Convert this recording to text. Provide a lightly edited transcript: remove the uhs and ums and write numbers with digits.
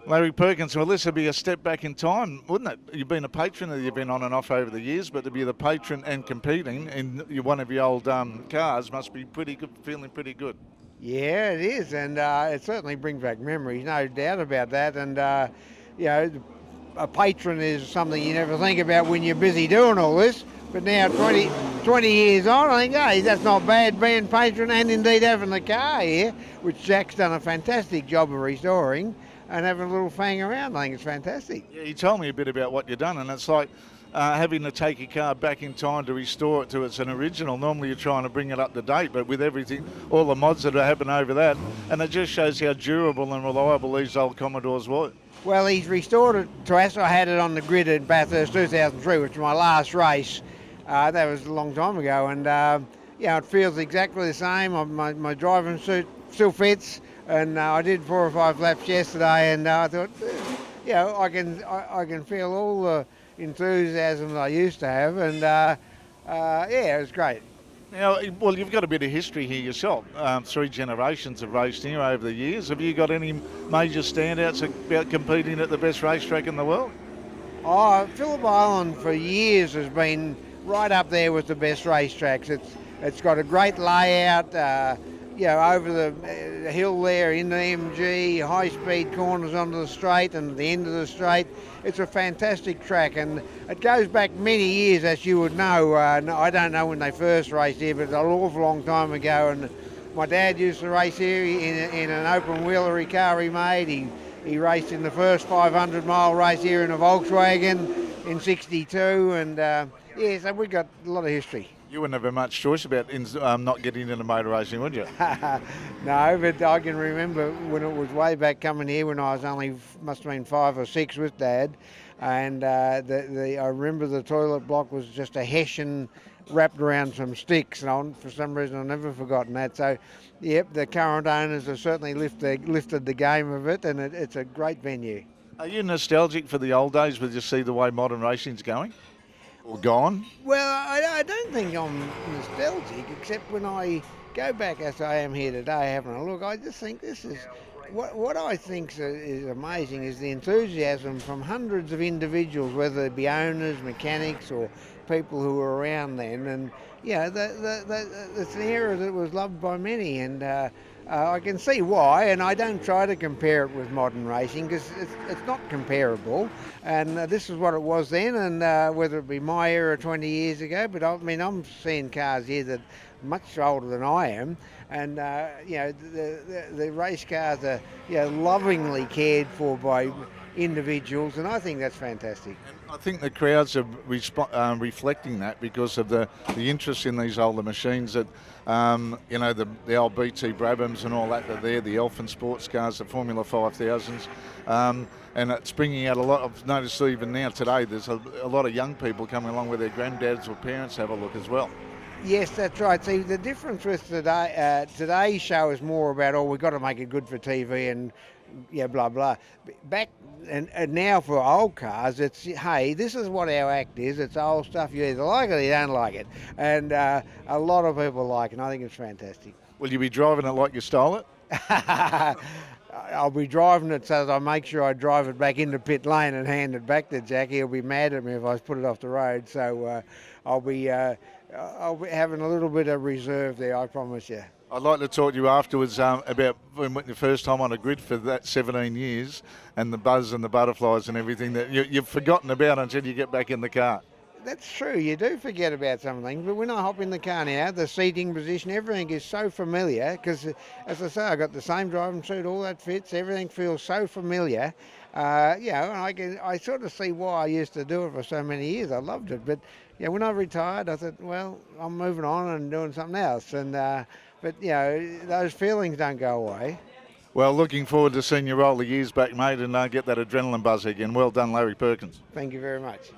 Larry Perkins, well, this would be a step back in time, wouldn't it? You've been a patron, you've been on and off over the years, but to be the patron and competing in one of your old cars must be pretty good, feeling pretty good. Yeah, it is, and it certainly brings back memories, no doubt about that. And you know, a patron is something you never think about when you're busy doing all this. But now 20 years on, I think, hey, that's not bad being patron and indeed having the car here, which Jack's done a fantastic job of restoring and having a little fang around. I think it's fantastic. Yeah, you told me a bit about what you've done, and it's like having to take your car back in time to restore it to its an original. Normally you're trying to bring it up to date, but with everything, all the mods that have happened over that, and it just shows how durable and reliable these old Commodores were. Well, he's restored it to us. I had it on the grid at Bathurst 2003, which was my last race. That was a long time ago, and yeah, it feels exactly the same. My driving suit still fits, and I did 4 or 5 laps yesterday, and I thought, I can feel all the enthusiasm that I used to have, and yeah, it was great. Now, well, you've got a bit of history here yourself. 3 generations have raced here over the years. Have you got any major standouts about competing at the best racetrack in the world? Oh, Phillip Island for years has been right up there with the best racetracks. It's got a great layout, over the hill there in the MG, high-speed corners onto the straight and the end of the straight. It's a fantastic track, and it goes back many years, as you would know. I don't know when they first raced here, but it's an awful long time ago. And my dad used to race here in an open wheelery car he made. He raced in the first 500-mile race here in a Volkswagen in '62, and so we've got a lot of history. You wouldn't have much choice about not getting into motor racing, would you? No, but I can remember when it was way back coming here when I was only, must have been 5 or 6 with Dad, and I remember the toilet block was just a hessian wrapped around some sticks, and for some reason I've never forgotten that. So, yep, the current owners have certainly lifted the game of it, and it's a great venue. Are you nostalgic for the old days with you see the way modern racing's going? Or gone? Well, I don't think I'm nostalgic, except when I go back as I am here today having a look. I just think this is what I think is amazing is the enthusiasm from hundreds of individuals, whether it be owners, mechanics, or people who were around then. And it's an era that was loved by many, and I can see why, and I don't try to compare it with modern racing because it's not comparable, and this is what it was then, and whether it be my era 20 years ago, but I'm seeing cars here that are much older than I am, and the race cars are lovingly cared for by individuals, and I think that's fantastic. I think the crowds are reflecting that because of the interest in these older machines that, the old BT Brabhams and all that are there, the Elfin sports cars, the Formula 5000s, and it's bringing out a lot. I've noticed even now today there's a lot of young people coming along with their granddads or parents have a look as well. Yes, that's right. See, the difference with today's show is more about, we've got to make it good for TV and blah, blah. Back and now for old cars, it's, hey, this is what our act is. It's old stuff. You either like it or you don't like it. And a lot of people like it, and I think it's fantastic. Will you be driving it like you stole it? I'll be driving it so that I make sure I drive it back into pit lane and hand it back to Jack. He'll be mad at me if I put it off the road. So I'll be having a little bit of reserve there, I promise you. I'd like to talk to you afterwards about when the first time on a grid for that 17 years and the buzz and the butterflies and everything that you've forgotten about until you get back in the car. That's true, you do forget about some things, but when I hop in the car now, the seating position, everything is so familiar, because as I say, I got the same driving suit, all that fits, everything feels so familiar, and I sort of see why I used to do it for so many years. I loved it, but when I retired, I thought, well, I'm moving on and doing something else, and but those feelings don't go away. Well, looking forward to seeing you roll the years back, mate, and get that adrenaline buzz again. Well done, Larry Perkins. Thank you very much.